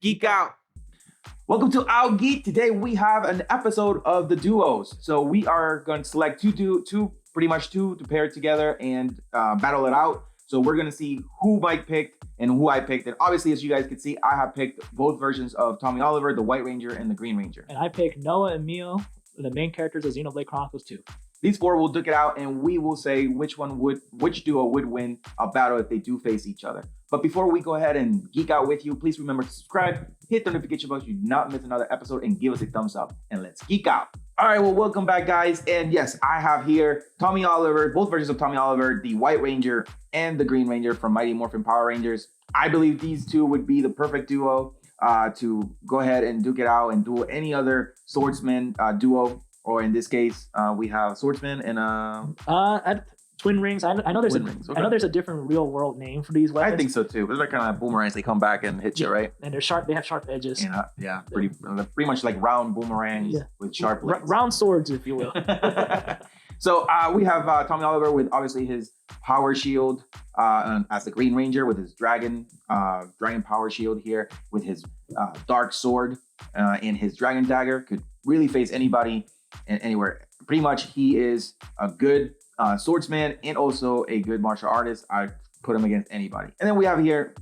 geek out. Welcome to Our Geek. Today we have an episode of the duos. So we are going to select two to pair together and battle it out. So we're going to see who Mike picked and who I picked. And obviously, as you guys can see, I have picked both versions of Tommy Oliver, the White Ranger and the Green Ranger. And I picked Noah and Mio, the main characters of Xenoblade Chronicles 2. These four will duke it out, and we will say which duo would win a battle if they do face each other. But before we go ahead and geek out with you, please remember to subscribe, hit the notification bell so you do not miss another episode, and give us a thumbs up. And let's geek out. All right, well, welcome back, guys. And yes, I have here Tommy Oliver, both versions of Tommy Oliver, the White Ranger and the Green Ranger from Mighty Morphin Power Rangers. I believe these two would be the perfect duo to go ahead and duke it out and do any other swordsman duo. Or in this case, we have swordsman and Twin rings. I know there's twin rings. Okay. I know there's a different real world name for these weapons. I think so too. They're kind of like boomerangs. They come back and hit you, right? And they're sharp. They have sharp edges. Yeah, pretty much like round boomerangs with sharp blades. Round swords, if you will. So we have Tommy Oliver with obviously his power shield as the Green Ranger with his dragon power shield here with his dark sword and his dragon dagger. Could really face anybody and anywhere. Pretty much he is a good swordsman and also a good martial artist. I put him against anybody. And then we have here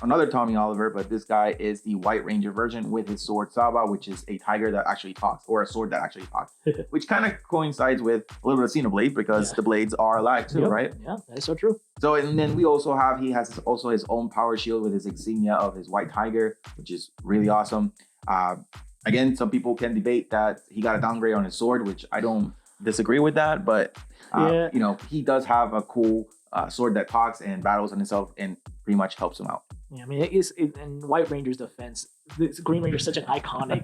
another Tommy Oliver, but this guy is the White Ranger version with his sword Saba, which is a tiger that actually talks, or a sword that actually talks, which kind of coincides with a little bit of Xenoblade because the blades are alive too, right? Yeah, that is so true. So, and then we also have, he has also his own power shield with his insignia of his white tiger, which is really awesome. Again, some people can debate that he got a downgrade on his sword, which I don't disagree with that, but you know, he does have a cool sword that talks and battles on himself and pretty much helps him out. Yeah, I mean, in White Ranger's defense, this Green Ranger is such an iconic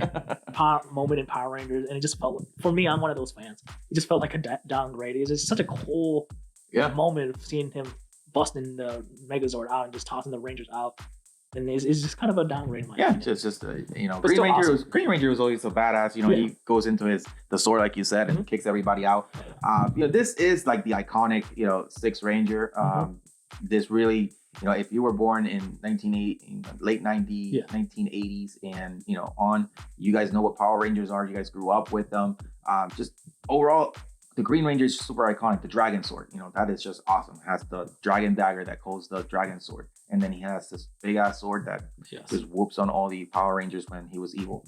moment in Power Rangers, and it just felt, for me, I'm one of those fans. It just felt like a downgrade. It's just such a cool moment of seeing him busting the Megazord out and just tossing the Rangers out. And it's just kind of a downgrade. Just you know, Green Ranger was always a badass. You know, he goes into the sword like you said and kicks everybody out. You know, this is like the iconic Sixth Ranger. This really, you know, if you were born in late 90s, 1980s, and on, you guys know what Power Rangers are. You guys grew up with them. Just overall, the Green Ranger is super iconic. The dragon sword, that is just awesome. It has the dragon dagger that calls the dragon sword. And then he has this big ass sword that just whoops on all the Power Rangers when he was evil.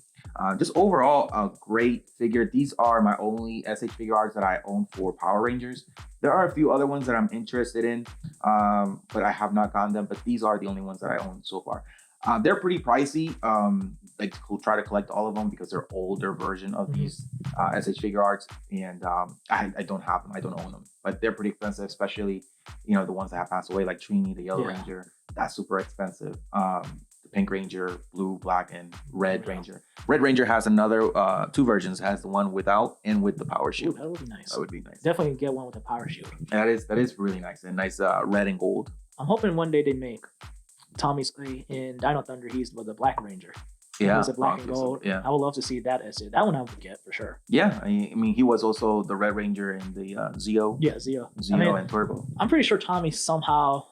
Just overall, a great figure. These are my only SH figure arts that I own for Power Rangers. There are a few other ones that I'm interested in, but I have not gotten them. But these are the only ones that I own so far. They're pretty pricey. Like try to collect all of them because they're older version of these SH figure arts, and I don't have them. I don't own them, but they're pretty expensive, especially the ones that have passed away, like Trini, the Yellow Ranger. That's super expensive. The Pink Ranger, Blue, Black, and Red Ranger. Red Ranger has another two versions. It has the one without and with the power shield. That would be nice. That would be nice. Definitely get one with the power shield. That is really nice, and nice red and gold. I'm hoping one day they make Tommy's in Dino Thunder. He's the Black Ranger. Yeah, he's a black and gold. Yeah, I would love to see that essay. That one I would get for sure. Yeah, I mean, he was also the Red Ranger in the Zeo. Yeah, Zeo And Turbo. I'm pretty sure Tommy somehow,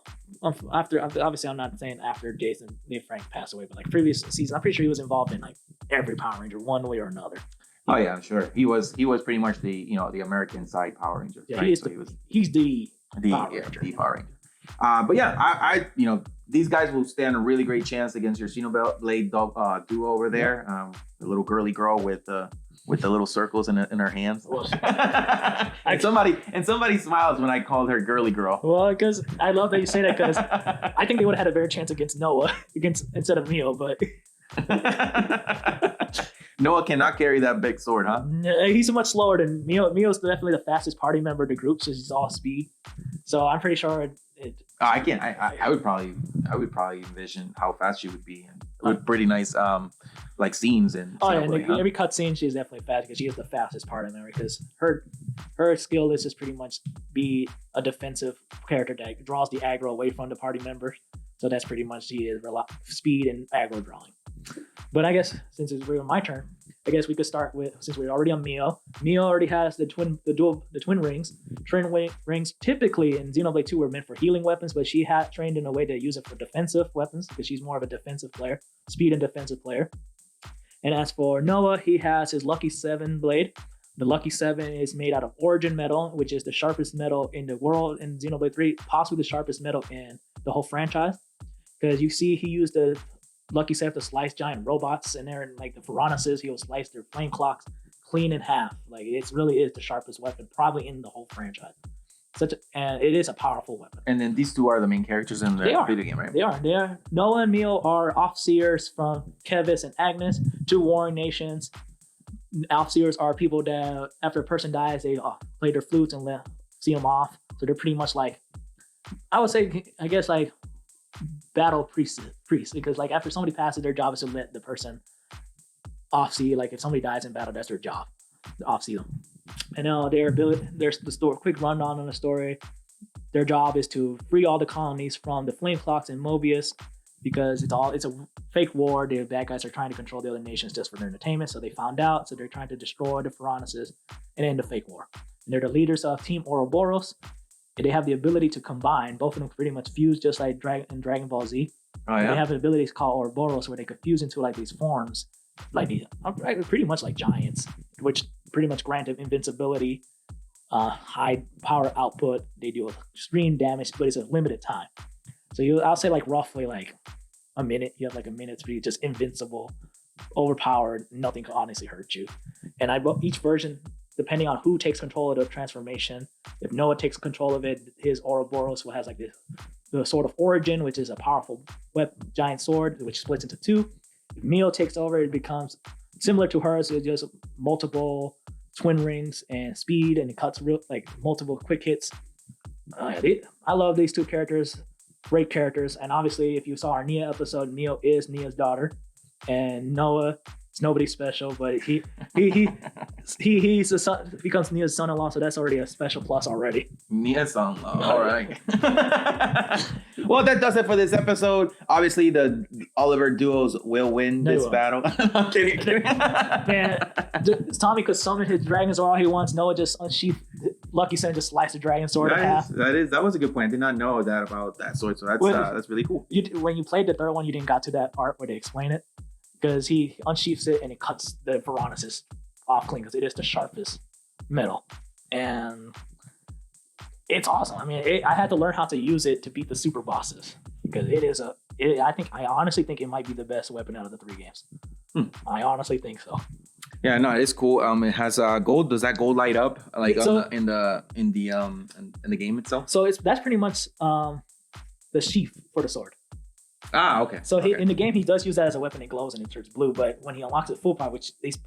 after obviously I'm not saying after Jason Dave Frank passed away, but like previous season, I'm pretty sure he was involved in like every Power Ranger one way or another. Oh yeah, I'm sure he was pretty much the the American side Power Ranger. Yeah, right? He's the Power Ranger. But yeah, I these guys will stand a really great chance against your Xenoblade duo over there. The little girly girl with the little circles in her hands. and somebody smiles when I called her girly girl. Well, because I love that you say that, because I think they would have had a better chance against Noah instead of Mio, but Noah cannot carry that big sword, huh? He's much slower than Mio. Mio's definitely the fastest party member of the group, so he's all speed. So I'm pretty sure I can't. I would probably envision how fast she would be, and with pretty nice like scenes and. Oh yeah, every cut scene she's definitely fast because she is the fastest party member. Because her skill is just pretty much be a defensive character that draws the aggro away from the party members. So that's pretty much she is speed and aggro drawing. But I guess since it's really my turn, I guess we could start with, since we're already on Mio. Mio already has the twin rings. Rings typically in Xenoblade 2 were meant for healing weapons, but she had trained in a way to use it for defensive weapons because she's more of a defensive player, speed and defensive player. And as for Noah, he has his Lucky 7 blade. The Lucky 7 is made out of Origin metal, which is the sharpest metal in the world in Xenoblade 3, possibly the sharpest metal in the whole franchise. Because you see, he used the Lucky 7 to slice giant robots in there, and like the Piranhas, he will slice their flame clocks clean in half. Like it really is the sharpest weapon, probably in the whole franchise. And it is a powerful weapon. And then these two are the main characters in the video game, right? They are. Noah and Mio are Offseers from Kevis and Agnes, two warring nations. Offseers are people that after a person dies, they play their flutes and see them off. So they're pretty much like, I would say, I guess like battle priests, because like after somebody passes, their job is to let the person off-see. Like if somebody dies in battle, that's their job, to off-see them. And their ability, there's the story, quick rundown on the story. Their job is to free all the colonies from the flame clocks and Mobius, because it's a fake war. The bad guys are trying to control the other nations just for their entertainment. So they found out, so they're trying to destroy the Piranhas and end the fake war. And they're the leaders of Team Ouroboros. And they have the ability to combine. Both of them pretty much fuse just like in Dragon Ball Z. Oh, yeah? They have an ability called Ouroboros where they could fuse into like these forms, like pretty much like giants, which pretty much grant them invincibility, high power output. They do extreme damage, but it's a limited time. So I'll say like roughly like a minute. You have like a minute to be just invincible, overpowered. Nothing can honestly hurt you. And each version, depending on who takes control of the transformation, if Noah takes control of it, his Ouroboros will have like the Sword of Origin, which is a powerful giant sword, which splits into two. If Mio takes over, it becomes similar to hers. It's just multiple twin rings and speed, and it cuts like multiple quick hits. I love these two characters. Great characters. And obviously, if you saw our Nia episode, Mio is Nia's daughter, and Noah is nobody special, but he's the son, becomes Nia's son-in-law, so that's already a special plus already. Nia's son-in-law. All right. Well, that does it for this episode. Obviously, the Oliver duos will win this battle. I'm kidding. Man, Tommy could summon his dragons all he wants. Noah just unsheathed Lucky 7, just slice the dragon sword in half. That was a good point. I did not know that about that sword, so that's really cool. When you played the third one, you didn't got to that part where they explain it, because he unsheaths it and it cuts the Piranhas off clean, because it is the sharpest metal. And it's awesome. I mean, I had to learn how to use it to beat the super bosses, because I honestly think it might be the best weapon out of the 3 games. I honestly think so. Yeah, no, it's cool. It has gold. Does that gold light up like in the game itself? So that's pretty much the sheath for the sword. Ah, okay. So in the game, he does use that as a weapon. It glows and it turns blue. But when he unlocks it full power,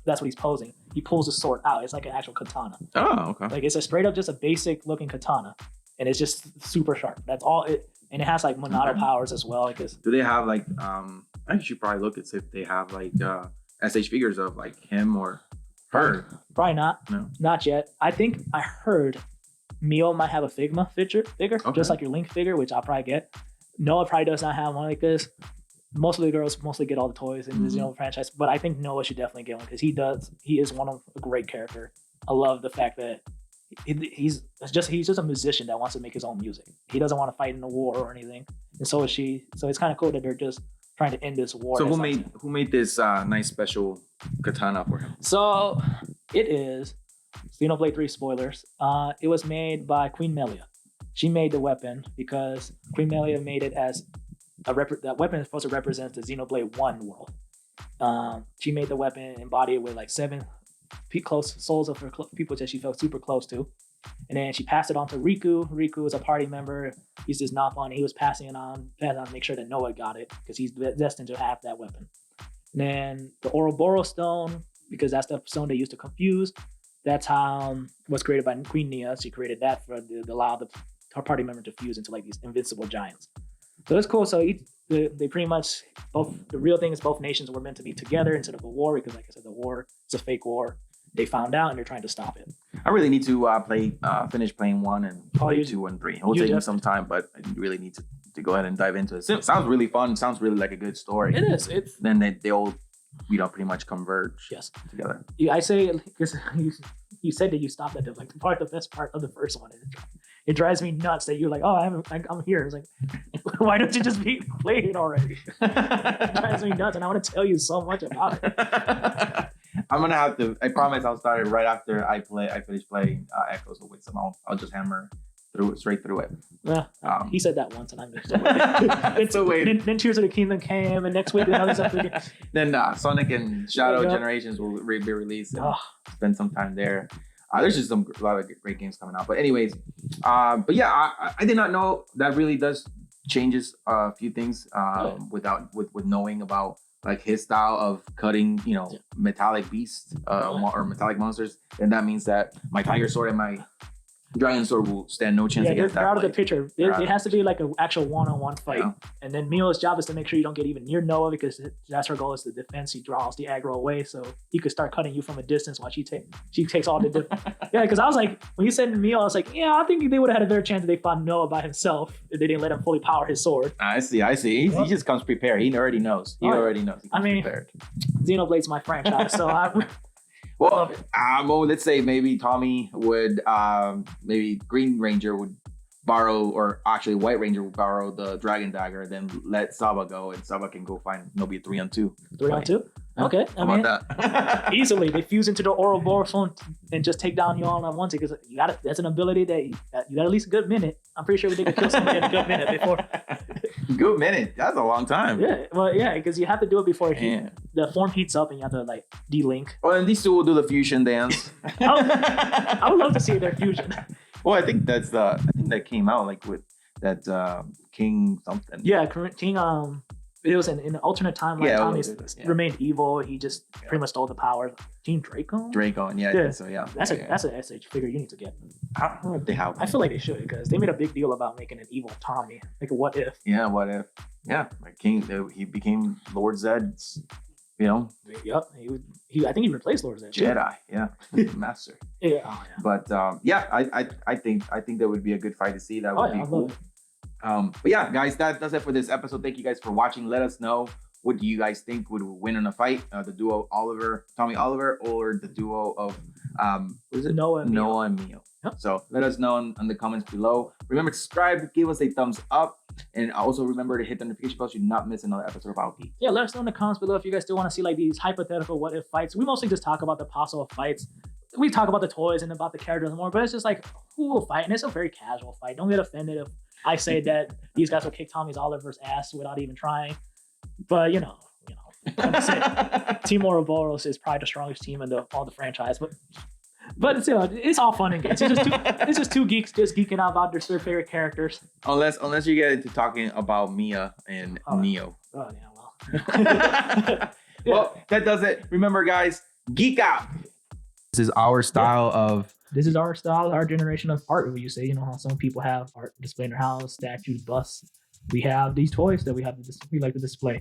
that's what he's posing, he pulls the sword out. It's like an actual katana. Oh, okay. Like it's a straight up just a basic looking katana, and it's just super sharp. That's all it. And it has like Monado powers as well. Do they have like I should probably look at if they have like SH figures of like him or her. Probably not. No. Not yet. I think I heard Mio might have a Figma figure, just like your Link figure, which I'll probably get. Noah probably does not have one like this. Most of the girls get all the toys in the Xenoblade franchise, but I think Noah should definitely get one, because he is one of a great character. I love the fact that he's just a musician that wants to make his own music. He doesn't want to fight in a war or anything, and so is she. So it's kind of cool that they're just trying to end this war. So who made this nice special katana for him? So it is Xenoblade 3 spoilers. It was made by Queen Melia. She made the weapon because Queen Melia made it as that weapon is supposed to represent the Xenoblade 1 world. She made the weapon, embodied it with like 7 close souls of her people that she felt super close to. And then she passed it on to Riku. Riku is a party member. He's just not fun. He was passing it on to make sure that Noah got it, because he's destined to have that weapon. And then the Ouroboros stone, because that's the stone they used to confuse. That's how was created by Queen Nia. She created that to allow her party member to fuse into like these invincible giants. So it's cool. So they pretty much the real thing is both nations were meant to be together instead of a war, because like I said, the war is a fake war. They found out and they're trying to stop it. I really need to finish playing 1 and play 2 and 3. It will take me some time, but I really need to go ahead and dive into it. Sounds really fun. Sounds really like a good story. It is. Then they all pretty much converge together. I say because you said that you stopped at the best part of the first one. It drives me nuts that you're like, oh, I'm here. It's like, why don't you just play it already? It drives me nuts, and I want to tell you so much about it. I'm gonna have to. I promise I'll start it right after I finish playing Echoes of Wisdom. I'll just hammer straight through it. He said that once, and I'm just waiting. Then Tears of the Kingdom came, and next week another stuff again. Then Sonic and Shadow Generations will be released. And spend some time there. There's just a lot of great games coming out. But anyways, but yeah, I did not know that really does changes a few things with knowing about like his style of cutting, metallic beasts or metallic monsters. And that means that my Tiger Sword and my Dragon Sword will stand no chance against that. They're out of the picture. It has to be like an actual one-on-one fight. Yeah. And then Mio's job is to make sure you don't get even near Noah, because that's her goal, is the defense. He draws the aggro away, so he could start cutting you from a distance while she takes all the yeah, because I was like, when you said Mio, I was like, yeah, I think they would have had a better chance if they fought Noah by himself if they didn't let him fully power his sword. I see. He just comes prepared. He already knows. He comes prepared. Xenoblade's my franchise, so well, let's say maybe Tommy would, maybe Green Ranger would borrow, or actually White Ranger would borrow the Dragon Dagger, then let Saba go, and Saba can go find maybe a 3-on-2. 3-on-2? Okay. How about that? Easily. They fuse into the Ouroboros and just take down you all at once, because that's an ability that you got at least a good minute. I'm pretty sure they could kill somebody in a good minute before. Good minute? That's a long time. Yeah, well, yeah, because you have to do it before the form heats up and you have to like de-link. Well, and these two will do the fusion dance. I would love to see their fusion. Well, I think that came out like with that King something. Yeah, King. It was in an alternate timeline. Tommy remained evil. He just pretty much stole the power. Team Draco. Yeah. So yeah, that's an SH figure you need to get. I don't know if they have. I feel like they should, because they made a big deal about making an evil Tommy. Like a what if? Yeah, what if? Yeah, like King. He became Lord Zed's. Yep. I think he replaced Lord Zed. Jedi. Yeah. Master. Yeah. But I think that would be a good fight to see. That would be cool. But yeah, guys, that does it for this episode. Thank you guys for watching. Let us know, what do you guys think would win in a fight? The duo Tommy Oliver, or the duo of Noah and Mio. Yep. So let us know in the comments below. Remember to subscribe, give us a thumbs up, and also remember to hit the notification bell so you not miss another episode of Our Geek. Yeah, let us know in the comments below if you guys still want to see like these hypothetical what if fights. We mostly just talk about the possible fights. We talk about the toys and about the characters more, but it's just like, who will fight? And it's a very casual fight. Don't get offended if I say that these guys will kick Tommy Oliver's ass without even trying. But I'm just saying, Team Ouroboros is probably the strongest team in all the franchise. But it's all fun and games. It's just two geeks just geeking out about their favorite characters. Unless you get into talking about Mia and Neo. Oh yeah, well. Well, that does it. Remember, guys, geek out. This is our style of. This is our style, our generation of art. When you say, how some people have art display in their house, statues, busts. We have these toys that we like to display.